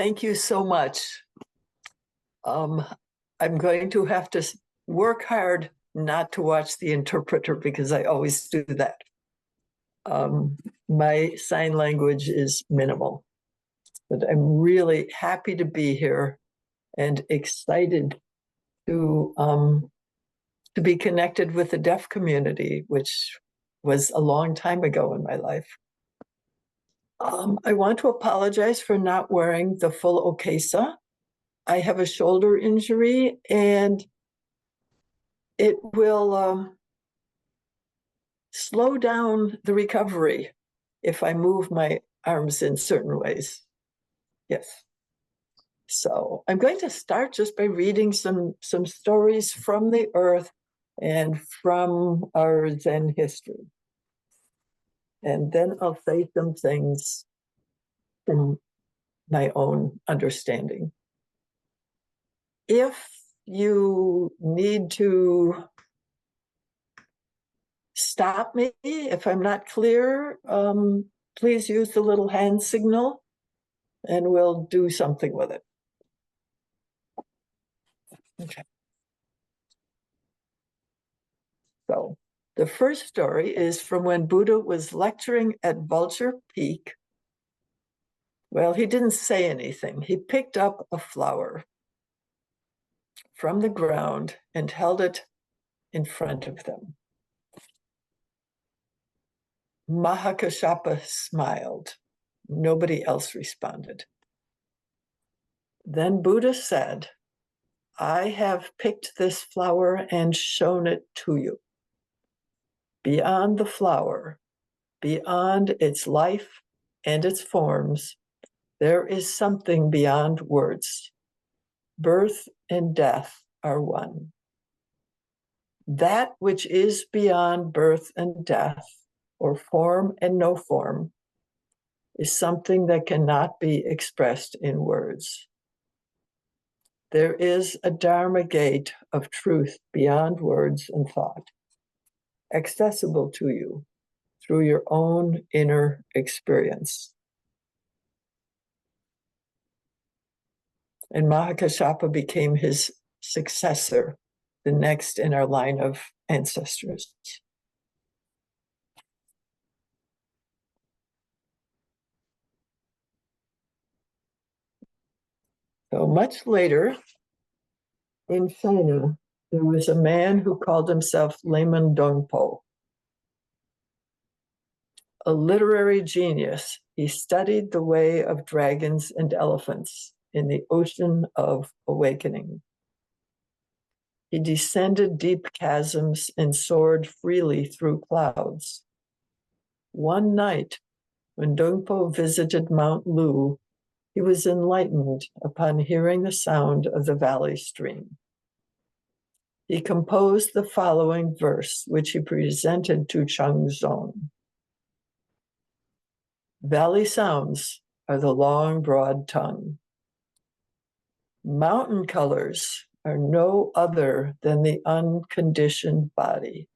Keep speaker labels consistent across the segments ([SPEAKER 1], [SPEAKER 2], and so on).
[SPEAKER 1] Thank you so much. I'm going to have to work hard not to watch the interpreter because I always do that. My sign language is minimal, but I'm really happy to be here and excited to be connected with the deaf community, which was a long time ago in my life. I want to apologize for not wearing the full okesa. I have a shoulder injury and it will slow down the recovery if I move my arms in certain ways. Yes. So I'm going to start just by reading some stories from the earth and from our Zen history. And then I'll say some things from my own understanding. If you need to stop me, if I'm not clear, please use the little hand signal and we'll do something with it. Okay. So the first story is from when Buddha was lecturing at Vulture Peak. Well, he didn't say anything. He picked up a flower from the ground and held it in front of them. Mahakashapa smiled. Nobody else responded. Then Buddha said, I have picked this flower and shown it to you. Beyond the flower, beyond its life and its forms, there is something beyond words. Birth and death are one. That which is beyond birth and death, or form and no form, is something that cannot be expressed in words. There is a Dharma gate of truth beyond words and thought, accessible to you through your own inner experience. And Mahakashapa became his successor, the next in our line of ancestors. So much later, in China, there was a man who called himself Layman Dongpo. A literary genius, he studied the way of dragons and elephants in the ocean of awakening. He descended deep chasms and soared freely through clouds. One night, when Dongpo visited Mount Lu, he was enlightened upon hearing the sound of the valley stream. He composed the following verse, which he presented to Changzong. Valley sounds are the long, broad tongue. Mountain colors are no other than the unconditioned body.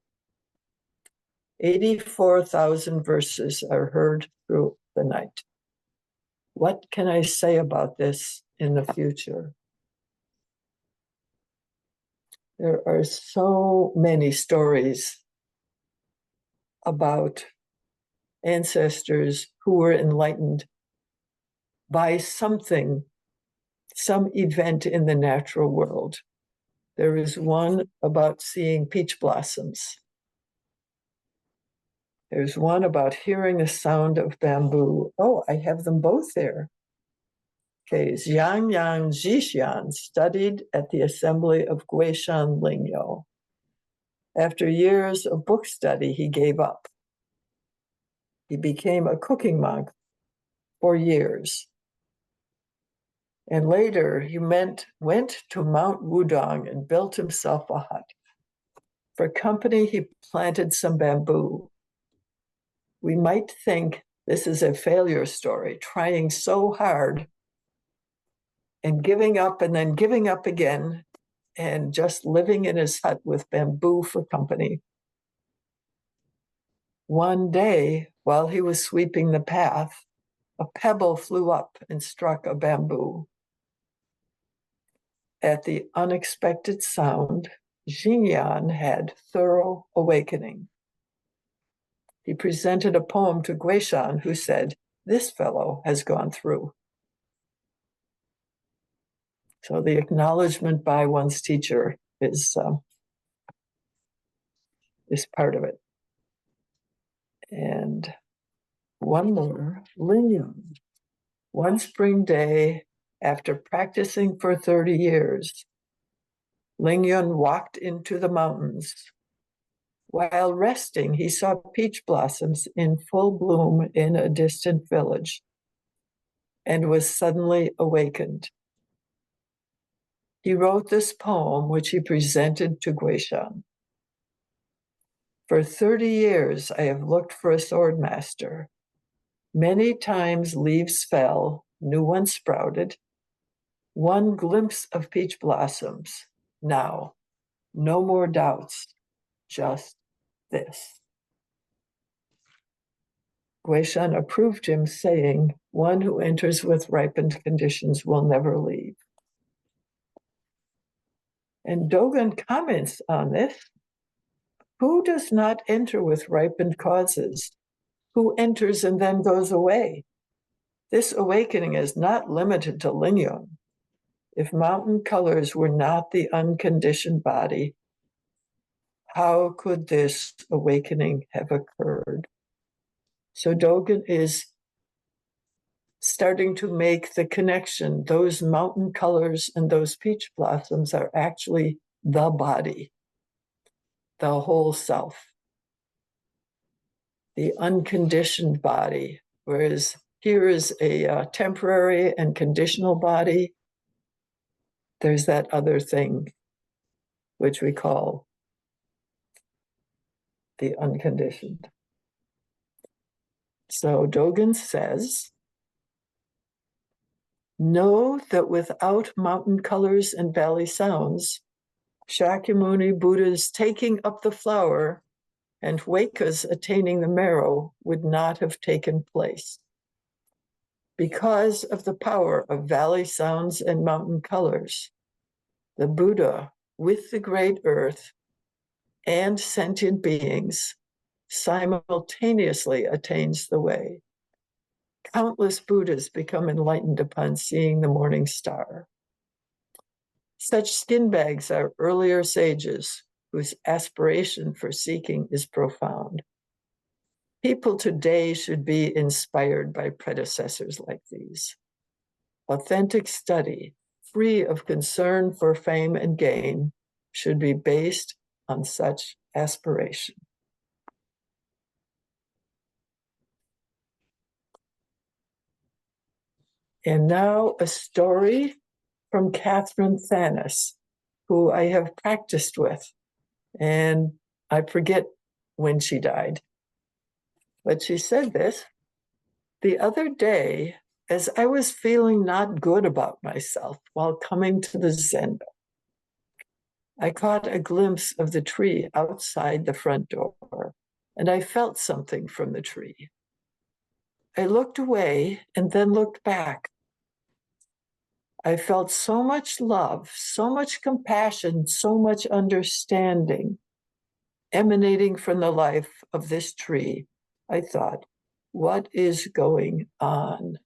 [SPEAKER 1] 84,000 verses are heard through the night. What can I say about this in the future? There are so many stories about ancestors who were enlightened by something, some event in the natural world. There is one about seeing peach blossoms. There's one about hearing the sound of bamboo. Oh, I have them both there. Okay, Xiang Yang Zhixian studied at the assembly of Guishan Lingyo. After years of book study, he gave up. He became a cooking monk for years. And later he went to Mount Wudong and built himself a hut. For company, he planted some bamboo. We might think this is a failure story, trying so hard and giving up and then giving up again and just living in his hut with bamboo for company. One day, while he was sweeping the path, A pebble flew up and struck a bamboo. At the unexpected sound, Xingyan had thorough awakening. He presented a poem to Guishan, who said, "This fellow has gone through." So the acknowledgement by one's teacher is part of it. And one more, Lingyun. One spring day, after practicing for 30 years, Lingyun walked into the mountains. While resting, he saw peach blossoms in full bloom in a distant village and was suddenly awakened. He wrote this poem, which he presented to Guishan. For 30 years, I have looked for a sword master. Many times leaves fell, new ones sprouted. One glimpse of peach blossoms. Now, no more doubts, just this. Guishan approved him, saying, "One who enters with ripened conditions will never leave." And Dogen comments on this. Who does not enter with ripened causes? Who enters and then goes away? This awakening is not limited to Lingyun. If mountain colors were not the unconditioned body, how could this awakening have occurred? So Dogen is starting to make the connection. Those mountain colors and those peach blossoms are actually the body, the whole self, the unconditioned body, whereas here is a temporary and conditional body. There's that other thing, which we call the unconditioned. So Dogen says, know that without mountain colors and valley sounds, Shakyamuni Buddha's taking up the flower and Huika's attaining the marrow would not have taken place. Because of the power of valley sounds and mountain colors, the Buddha, with the great earth and sentient beings, simultaneously attains the way. Countless Buddhas become enlightened upon seeing the morning star. Such skin bags are earlier sages whose aspiration for seeking is profound. People today should be inspired by predecessors like these. Authentic study, free of concern for fame and gain, should be based on such aspiration. And now a story from Catherine Thanis, who I have practiced with, and I forget when she died. But she said this, the other day, as I was feeling not good about myself while coming to the Zendo, I caught a glimpse of the tree outside the front door, and I felt something from the tree. I looked away and then looked back. I felt so much love, so much compassion, so much understanding emanating from the life of this tree. I thought, what is going on?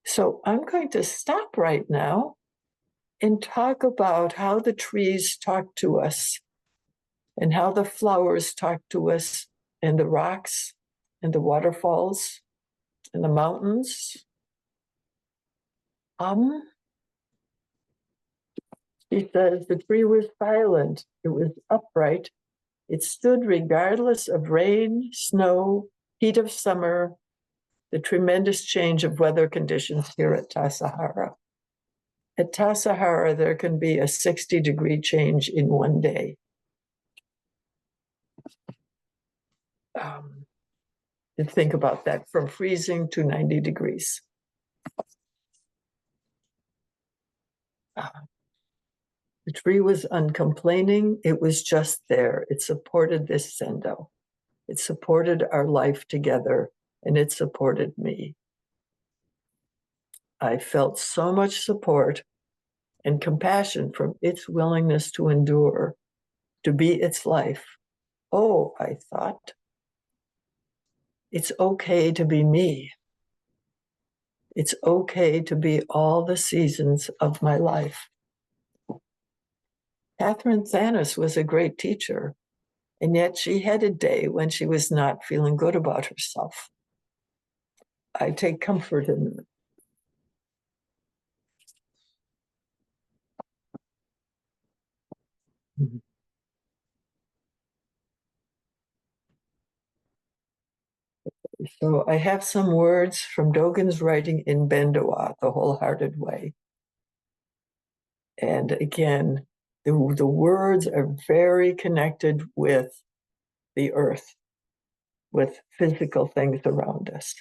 [SPEAKER 1] So I'm going to stop right now and talk about how the trees talk to us and how the flowers talk to us and the rocks and the waterfalls and the mountains. She says, the tree was silent, it was upright, it stood regardless of rain, snow, heat of summer, the tremendous change of weather conditions here at Tassajara. At Tassajara, there can be a 60-degree change in one day. To think about that, from freezing to 90 degrees. The tree was uncomplaining. It was just there. It supported this Zendo. It supported our life together and it supported me. I felt so much support and compassion from its willingness to endure, to be its life. Oh, I thought, it's okay to be me. It's okay to be all the seasons of my life. Catherine Thanis was a great teacher, and yet she had a day when she was not feeling good about herself. I take comfort in that. So I have some words from Dogen's writing in Bendowa, The Wholehearted Way. And again, the words are very connected with the earth, with physical things around us.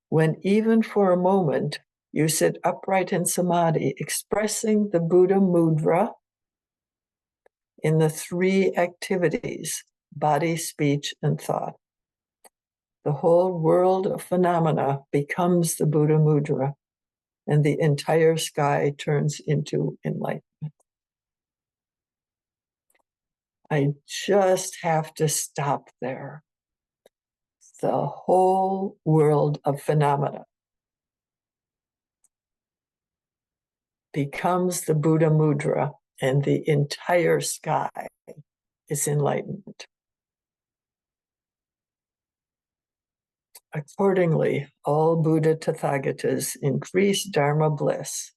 [SPEAKER 1] When even for a moment you sit upright in samadhi, expressing the Buddha mudra in the three activities, body, speech, and thought, the whole world of phenomena becomes the Buddha mudra, and the entire sky turns into enlightenment. I just have to stop there. The whole world of phenomena becomes the Buddha mudra, and the entire sky is enlightenment. Accordingly, all Buddha Tathagatas increase Dharma bliss,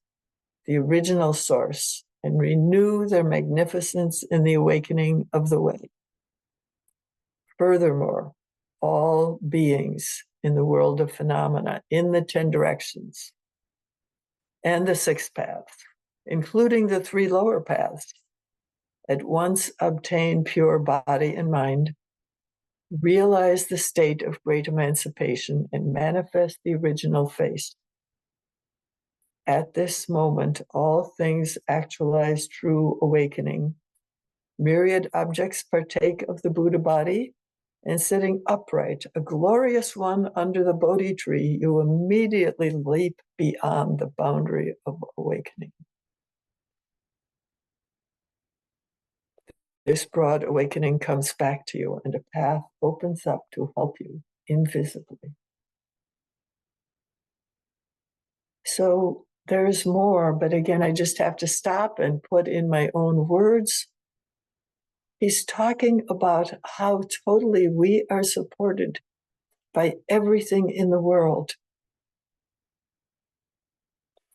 [SPEAKER 1] the original source, and renew their magnificence in the awakening of the way. Furthermore, all beings in the world of phenomena, in the 10 directions, and the 6 paths, including the 3 lower paths, at once obtain pure body and mind, realize the state of great emancipation, and manifest the original face. At this moment, all things actualize true awakening. Myriad objects partake of the Buddha body, and sitting upright, a glorious one under the Bodhi tree, you immediately leap beyond the boundary of awakening. This broad awakening comes back to you, and a path opens up to help you invisibly. So there's more, but again, I just have to stop and put in my own words. He's talking about how totally we are supported by everything in the world.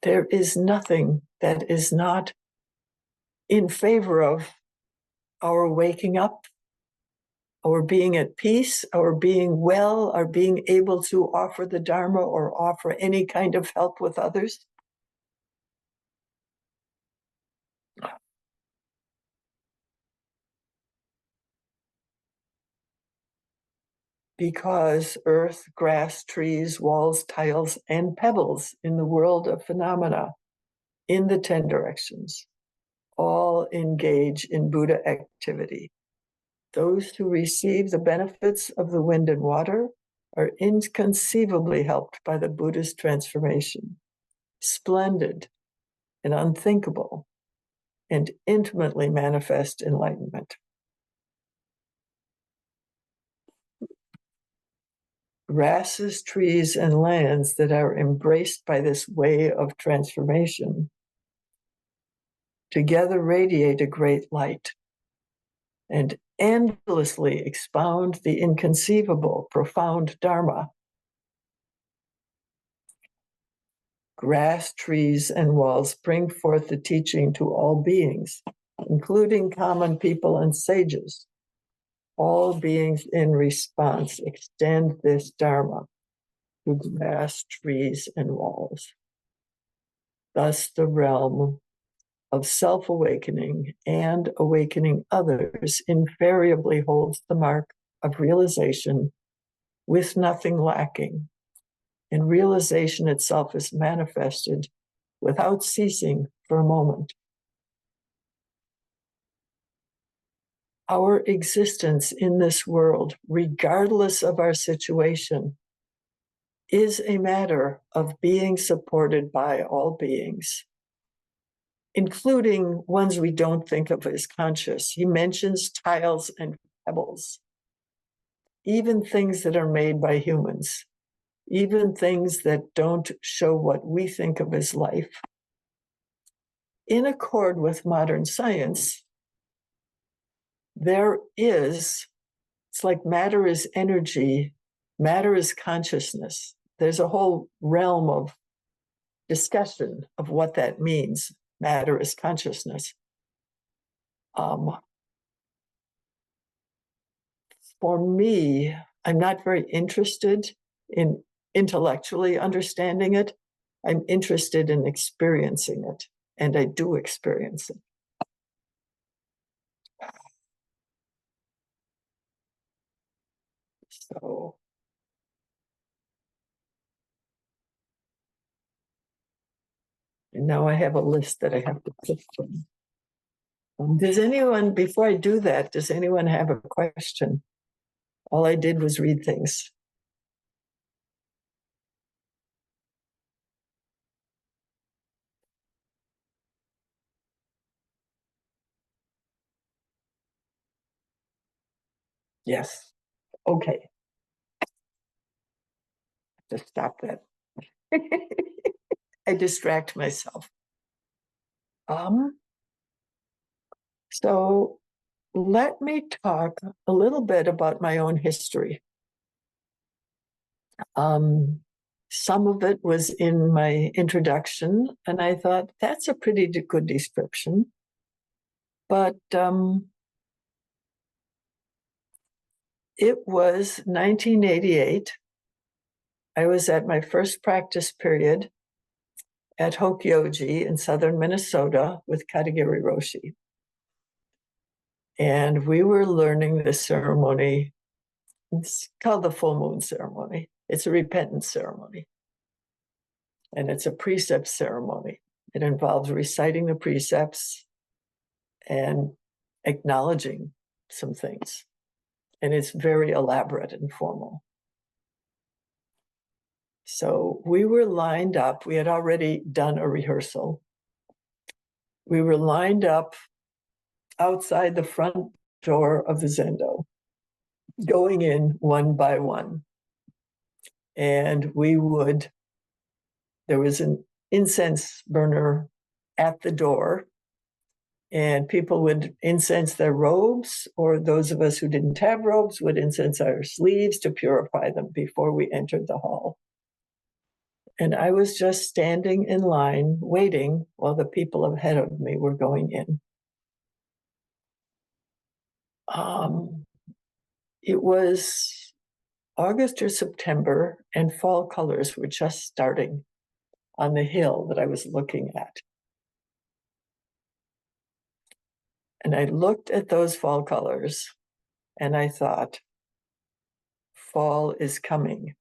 [SPEAKER 1] There is nothing that is not in favor of our waking up, our being at peace, our being well, our being able to offer the Dharma or offer any kind of help with others. Because earth, grass, trees, walls, tiles, and pebbles in the world of phenomena, in the 10 directions, all engage in Buddha activity. Those who receive the benefits of the wind and water are inconceivably helped by the Buddha's transformation, splendid and unthinkable, and intimately manifest enlightenment. Grasses, trees, and lands that are embraced by this way of transformation together radiate a great light and endlessly expound the inconceivable, profound Dharma. Grass, trees, and walls bring forth the teaching to all beings, including common people and sages. All beings in response extend this Dharma to grass, trees, and walls. Thus, the realm of self-awakening and awakening others invariably holds the mark of realization with nothing lacking. And realization itself is manifested without ceasing for a moment. our existence in this world, regardless of our situation, is a matter of being supported by all beings, including ones we don't think of as conscious. He mentions tiles and pebbles, even things that are made by humans, even things that don't show what we think of as life. In accord with modern science, it's like matter is energy, matter is consciousness. There's a whole realm of discussion of what that means. Matter is consciousness. For me, I'm not very interested in intellectually understanding it. I'm interested in experiencing it, and I do experience it. So now I have a list that I have to pick from. Does anyone, before I do that, does anyone have a question? All I did was read things. Yes. Okay. Just stop that. I distract myself. So let me talk a little bit about my own history. Some of it was in my introduction, and I thought that's a pretty good description. But it was 1988. I was at my first practice period at Hokyoji in southern Minnesota with Katagiri Roshi. And we were learning the ceremony. It's called the full moon ceremony. It's a repentance ceremony. And it's a precept ceremony. It involves reciting the precepts and acknowledging some things. And it's very elaborate and formal. So we were lined up. We had already done a rehearsal. We were lined up outside the front door of the Zendo, going in one by one. And there was an incense burner at the door, and people would incense their robes, or those of us who didn't have robes would incense our sleeves to purify them before we entered the hall. And I was just standing in line, waiting while the people ahead of me were going in. It was August or September, and fall colors were just starting on the hill that I was looking at. And I looked at those fall colors, and I thought, fall is coming.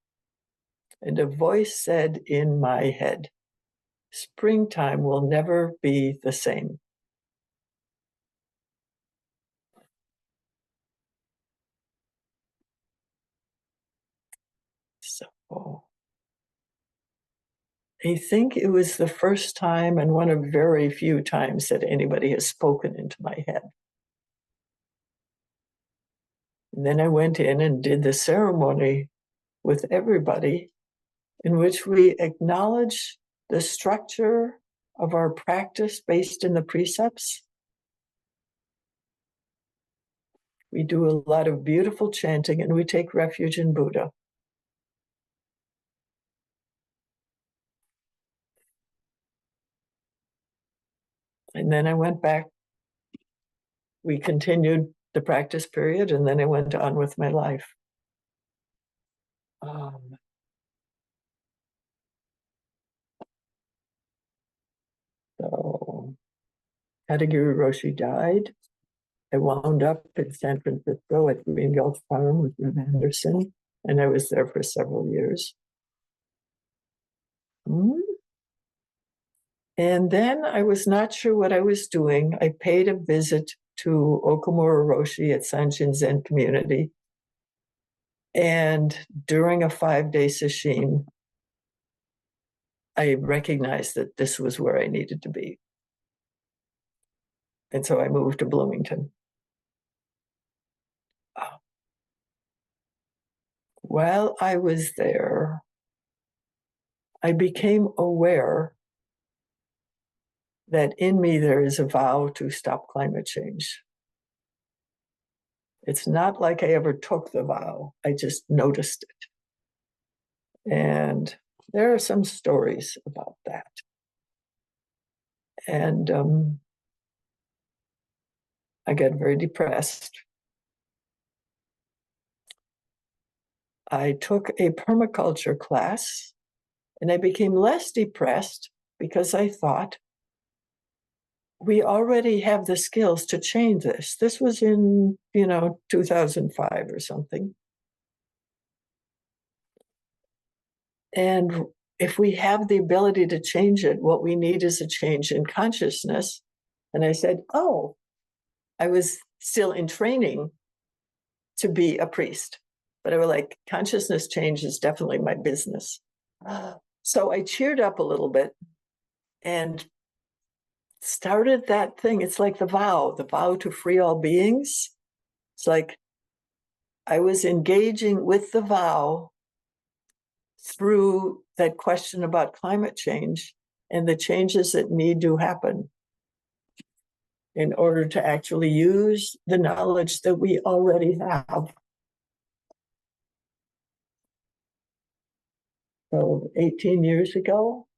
[SPEAKER 1] And a voice said in my head, springtime will never be the same. So I think it was the first time and one of very few times that anybody has spoken into my head. And then I went in and did the ceremony with everybody, in which we acknowledge the structure of our practice based in the precepts. We do a lot of beautiful chanting, and we take refuge in Buddha. And then I went back. We continued the practice period, and then I went on with my life. So Katagiri Roshi died. I wound up in San Francisco at Green Gulch Farm with Rev Anderson, and I was there for several years. And then I was not sure what I was doing. I paid a visit to Okumura Roshi at Sanshin Zen Community. And during a 5-day sesshin, I recognized that this was where I needed to be. And so I moved to Bloomington. While I was there, I became aware that in me there is a vow to stop climate change. It's not like I ever took the vow, I just noticed it. And there are some stories about that. And I got very depressed. I took a permaculture class and I became less depressed because I thought, we already have the skills to change this. This was in, 2005 or something. And if we have the ability to change it, what we need is a change in consciousness. And I said, oh, I was still in training to be a priest. But I was like, consciousness change is definitely my business. So I cheered up a little bit and started that thing. It's like the vow to free all beings. It's like I was engaging with the vow through that question about climate change and the changes that need to happen in order to actually use the knowledge that we already have. So 18 years ago,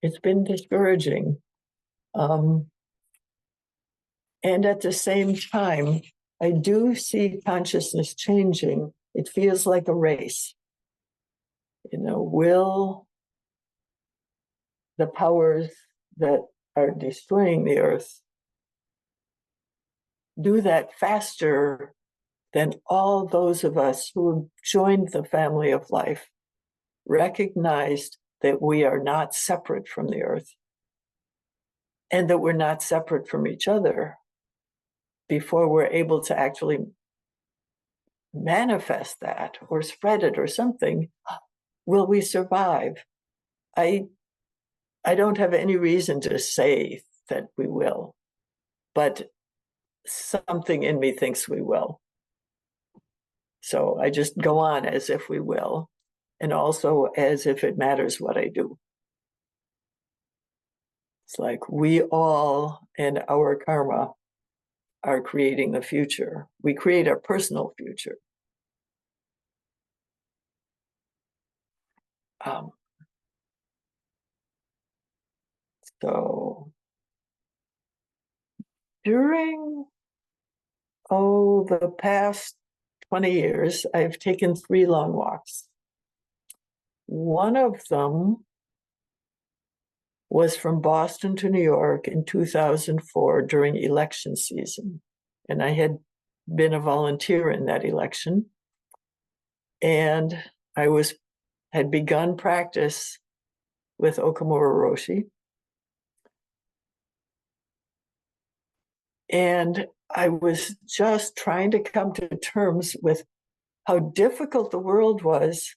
[SPEAKER 1] it's been discouraging. And at the same time, I do see consciousness changing. It feels like a race. Will the powers that are destroying the earth do that faster than all those of us who have joined the family of life, recognized that we are not separate from the earth and that we're not separate from each other before we're able to actually manifest that or spread it or something? Will we survive? I don't have any reason to say that we will, but something in me thinks we will. So I just go on as if we will, and also as if it matters what I do. It's like we all and our karma are creating the future. We create our personal future. So during, the past 20 years, I've taken 3 long walks. One of them was from Boston to New York in 2004 during election season. And I had been a volunteer in that election. And I had begun practice with Okumura Roshi. And I was just trying to come to terms with how difficult the world was.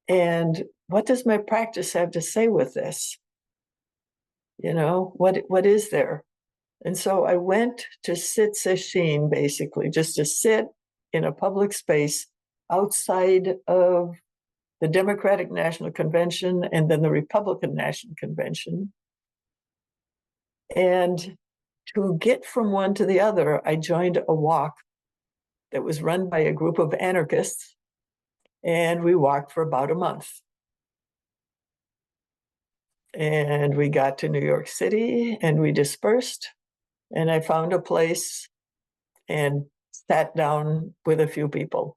[SPEAKER 1] And what does my practice have to say with this? What is there? And so I went to sit sesshin, basically, just to sit in a public space outside of the Democratic National Convention and then the Republican National Convention. And to get from one to the other, I joined a walk that was run by a group of anarchists, and we walked for about a month. And we got to New York City and we dispersed, and I found a place and sat down with a few people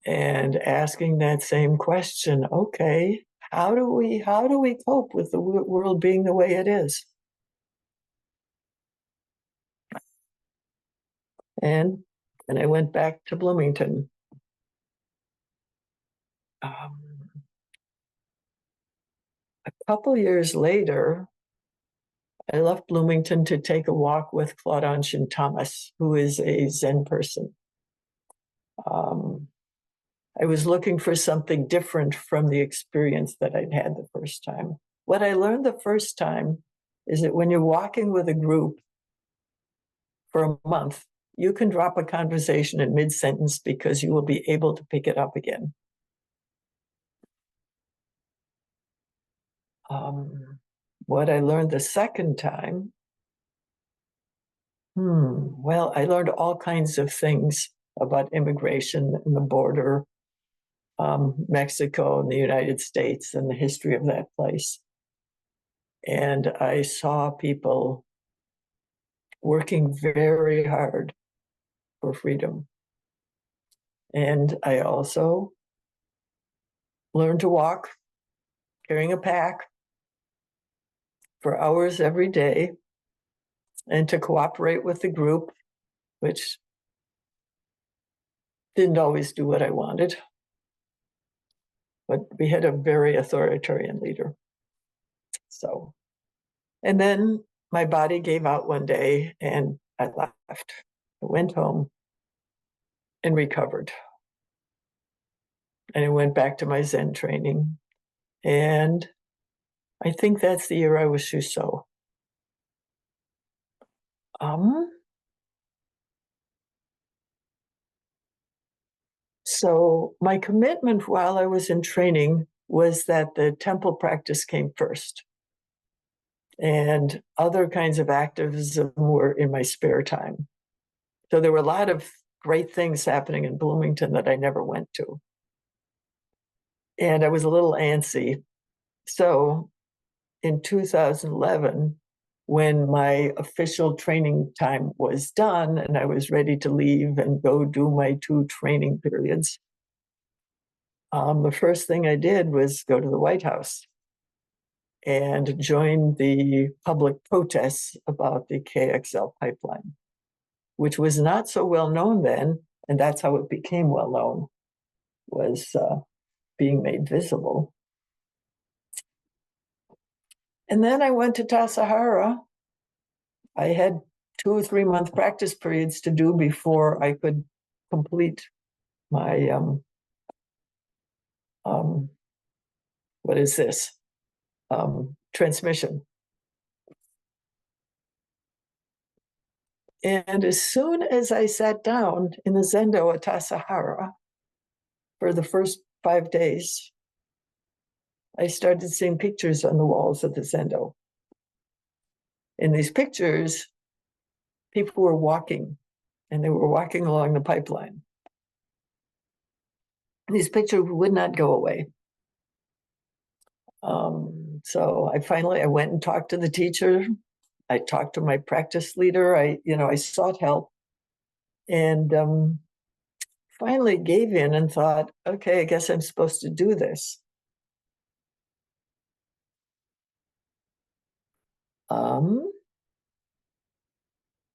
[SPEAKER 1] and asking that same question. Okay, how do we cope with the world being the way it is? And I went back to Bloomington. A couple years later, I left Bloomington to take a walk with Claude Anshin Thomas, who is a Zen person. I was looking for something different from the experience that I'd had the first time. What I learned the first time is that when you're walking with a group for a month, you can drop a conversation in mid-sentence because you will be able to pick it up again. What I learned the second time, well, I learned all kinds of things about immigration and the border, Mexico and the United States and the history of that place. And I saw people working very hard for freedom. And I also learned to walk, carrying a pack for hours every day, and to cooperate with the group, which didn't always do what I wanted. But we had a very authoritarian leader. So, and then my body gave out one day and I left. I went home and recovered. And I went back to my Zen training. And I think that's the year I was Shuso. So my commitment while I was in training was that the temple practice came first. And other kinds of activism were in my spare time. So there were a lot of great things happening in Bloomington that I never went to. And I was a little antsy. So in 2011, when my official training time was done and I was ready to leave and go do my 2 training periods, the first thing I did was go to the White House and join the public protests about the KXL pipeline, which was not so well known then, and that's how it became well known, was being made visible. And then I went to Tassajara. I had 2 or 3 month practice periods to do before I could complete my, what is this? Transmission. And as soon as I sat down in the Zendo at Tassajara for the first 5 days, I started seeing pictures on the walls of the Zendo. In these pictures, people were walking, and they were walking along the pipeline. And these pictures would not go away. So I went and talked to the teacher. I talked to my practice leader. I sought help, and finally gave in and thought, okay, I guess I'm supposed to do this.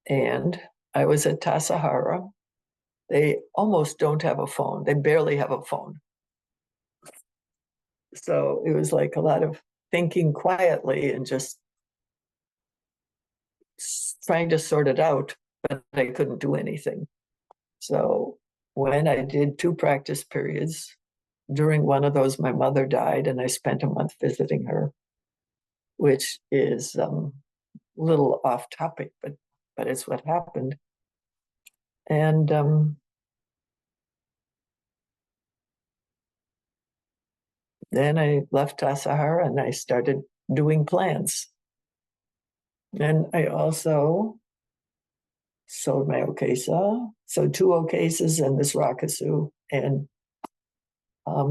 [SPEAKER 1] And I was at Tassajara. They almost don't have a phone. They barely have a phone. So it was like a lot of thinking quietly and just trying to sort it out, but I couldn't do anything. So when I did 2 practice periods, during one of those, my mother died, and I spent a month visiting her, which is a little off topic, but it's what happened. And then I left Tassajara and I started doing plans. And I also sold my okesa, sold 2 okesas and this rakusu, and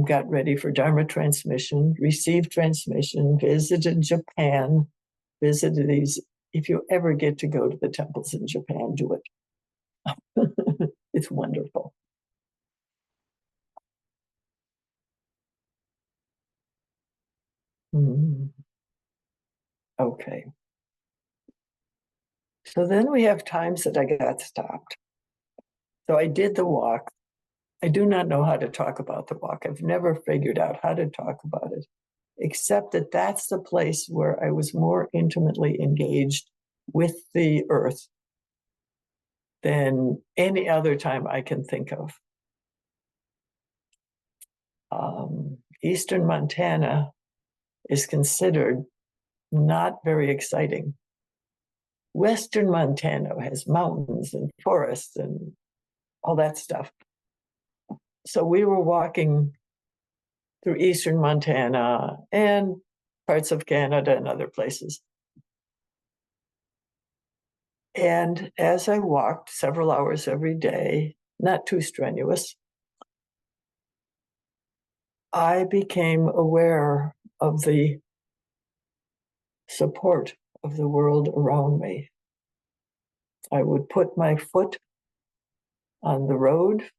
[SPEAKER 1] got ready for Dharma transmission, received transmission, visited Japan, visited these. If you ever get to go to the temples in Japan, do it. It's wonderful. Okay. So then we have times that I got stopped. So I did the walk. I do not know how to talk about the walk. I've never figured out how to talk about it. except that that's the place where I was more intimately engaged with the earth than any other time I can think of. Eastern Montana is considered not very exciting. Western Montana has mountains and forests and all that stuff. So we were walking through Eastern Montana and parts of Canada and other places. And as I walked several hours every day, not too strenuous, I became aware of the support of the world around me. I would put my foot on the road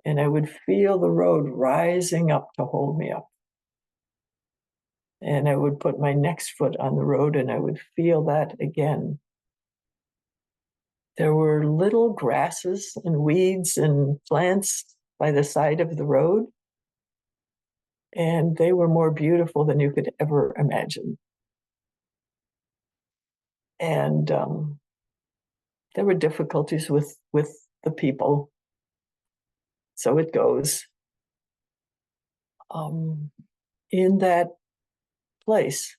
[SPEAKER 1] and I would feel the road rising up to hold me up. And I would put my next foot on the road and I would feel that again. There were little grasses and weeds and plants by the side of the road, and they were more beautiful than you could ever imagine. And there were difficulties with the people. So it goes. In that place,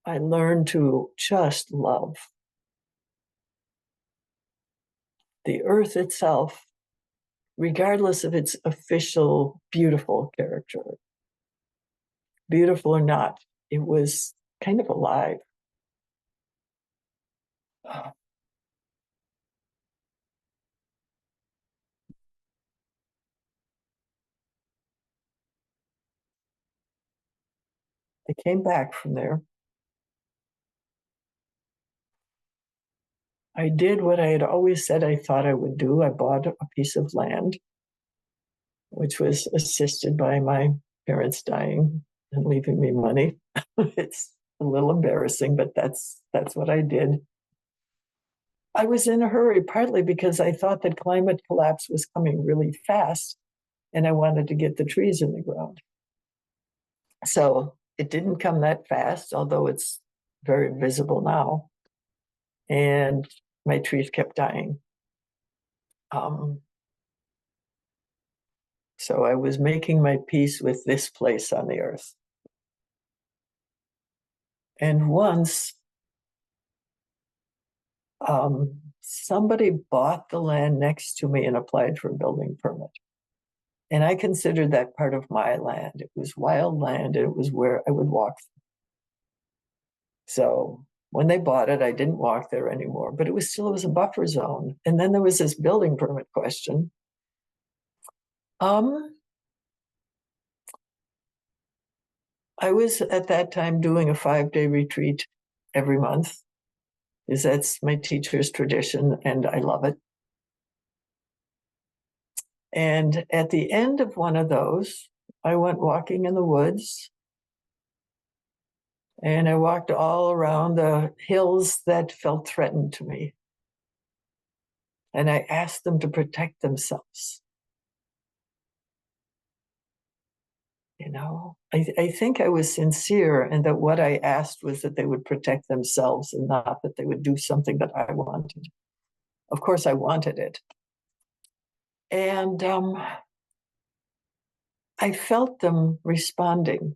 [SPEAKER 1] I learned to just love the earth itself, regardless of its official beautiful character. Beautiful or not, it was kind of alive. I came back from there. I did what I had always said I thought I would do. I bought a piece of land, which was assisted by my parents dying and leaving me money. It's a little embarrassing, but that's what I did. I was in a hurry, partly because I thought that climate collapse was coming really fast, and I wanted to get the trees in the ground. So it didn't come that fast, although it's very visible now. And my trees kept dying. So I was making my peace with this place on the earth. And once somebody bought the land next to me and applied for a building permit. And I considered that part of my land. It was wild land, and it was where I would walk. So when they bought it, I didn't walk there anymore, but it was a buffer zone. And then there was this building permit question. I was at that time doing a 5-day retreat every month, because that's my teacher's tradition, and I love it. And at the end of one of those, I went walking in the woods, and I walked all around the hills that felt threatened to me. And I asked them to protect themselves. You know, I think I was sincere, and that what I asked was that they would protect themselves and not that they would do something that I wanted. Of course, I wanted it. And I felt them responding.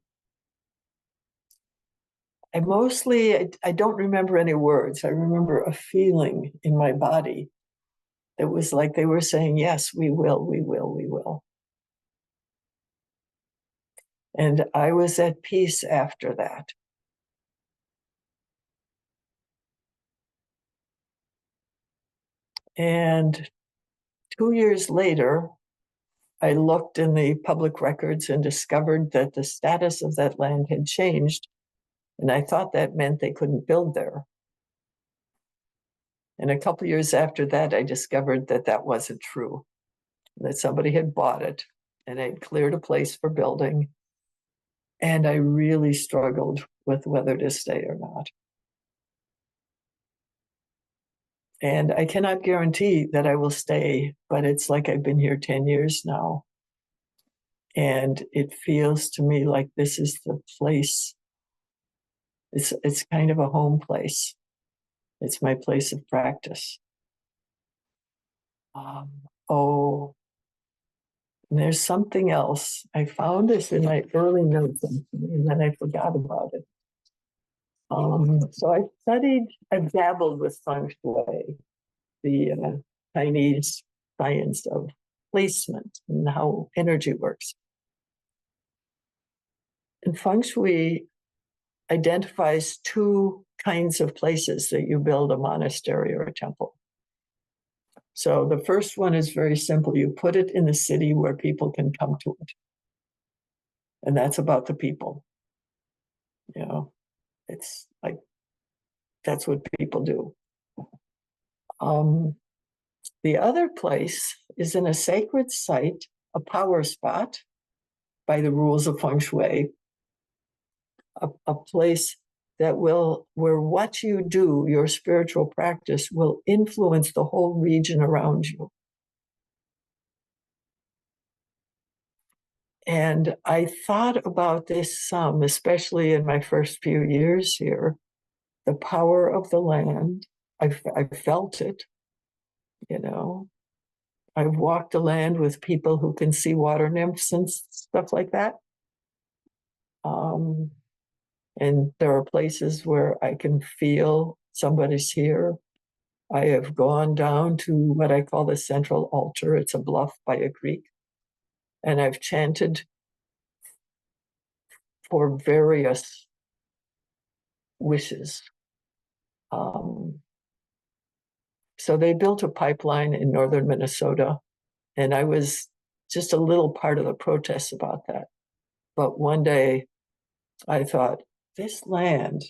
[SPEAKER 1] I don't remember any words. I remember a feeling in my body that was like they were saying, yes, we will, we will, we will. And I was at peace after that. And 2 years later, I looked in the public records and discovered that the status of that land had changed. And I thought that meant they couldn't build there. And a couple of years after that, I discovered that that wasn't true, that somebody had bought it and had cleared a place for building. And I really struggled with whether to stay or not. And I cannot guarantee that I will stay, but it's like I've been here 10 years now. And it feels to me like this is the place. It's kind of a home place. It's my place of practice. Oh, and there's something else. I found this in my early notes and then I forgot about it. So I've dabbled with feng shui, the Chinese science of placement and how energy works. And feng shui identifies two kinds of places that you build a monastery or a temple. So the first one is very simple. You put it in a city where people can come to it. And that's about the people. You know, it's like, that's what people do. The other place is in a sacred site, a power spot by the rules of feng shui, a place that where what you do, your spiritual practice, will influence the whole region around you. And I thought about this some, especially in my first few years here, the power of the land. I felt it, you know. I've walked the land with people who can see water nymphs and stuff like that. And there are places where I can feel somebody's here. I have gone down to what I call the central altar. It's a bluff by a creek. And I've chanted for various wishes. So they built a pipeline in northern Minnesota, and I was just a little part of the protests about that. But one day I thought, this land,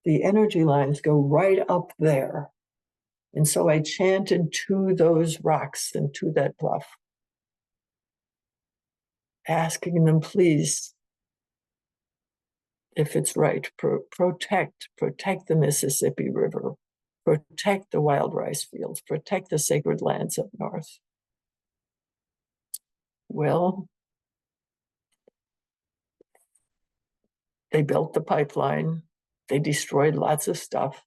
[SPEAKER 1] the energy lines go right up there. And so I chanted to those rocks and to that bluff, asking them, please, if it's right, protect the Mississippi River, protect the wild rice fields, protect the sacred lands up north. Well, they built the pipeline. They destroyed lots of stuff.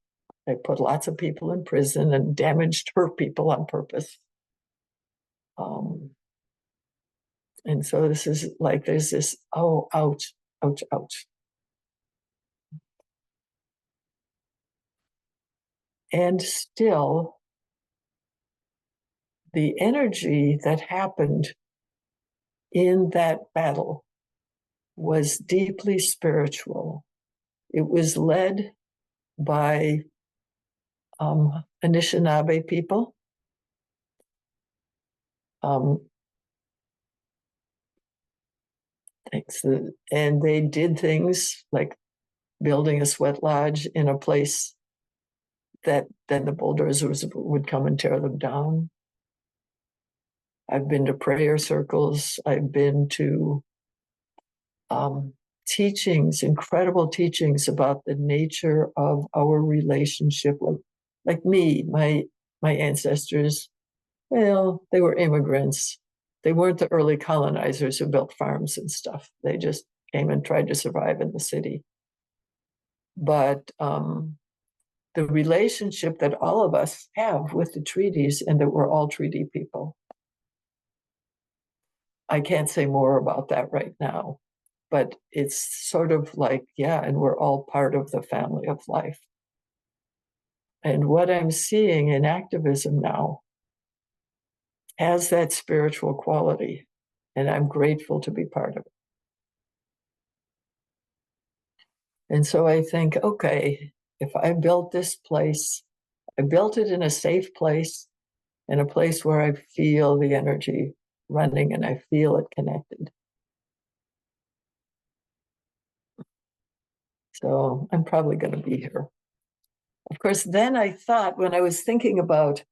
[SPEAKER 1] They put lots of people in prison and damaged her people on purpose. And so this is like, there's this, oh, ouch, ouch, ouch. And still, the energy that happened in that battle was deeply spiritual. It was led by Anishinaabe people. And they did things like building a sweat lodge in a place that then the bulldozers would come and tear them down. I've been to prayer circles. I've been to teachings, incredible teachings about the nature of our relationship. Like me, my ancestors, well, they were immigrants. They weren't the early colonizers who built farms and stuff. They just came and tried to survive in the city. But the relationship that all of us have with the treaties, and that we're all treaty people. I can't say more about that right now, but it's sort of like, yeah, and we're all part of the family of life. And what I'm seeing in activism now has that spiritual quality, and I'm grateful to be part of it. And so I think, okay, if I built this place, I built it in a safe place, in a place where I feel the energy running and I feel it connected. So I'm probably going to be here. Of course, then I thought, when I was thinking about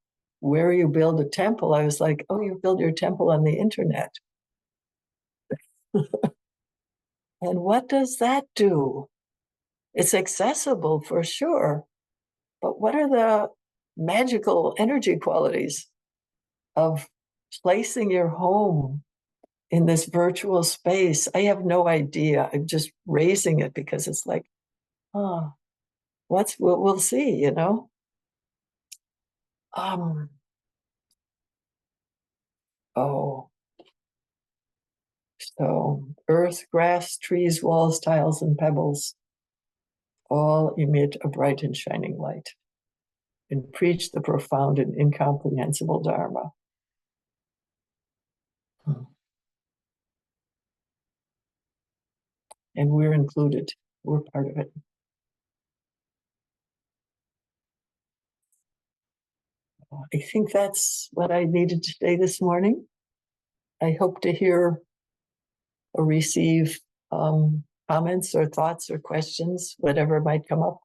[SPEAKER 1] where you build a temple, I was like, oh, you build your temple on the internet. And what does that do? It's accessible for sure, but what are the magical energy qualities of placing your home in this virtual space. I have no idea. I'm just raising it because it's like, oh, we'll see, you know? Oh, so earth, grass, trees, walls, tiles, and pebbles all emit a bright and shining light and preach the profound and incomprehensible Dharma. And we're included. We're part of it. I think that's what I needed to say this morning. I hope to hear or receive comments or thoughts or questions, whatever might come up.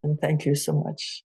[SPEAKER 1] And thank you so much.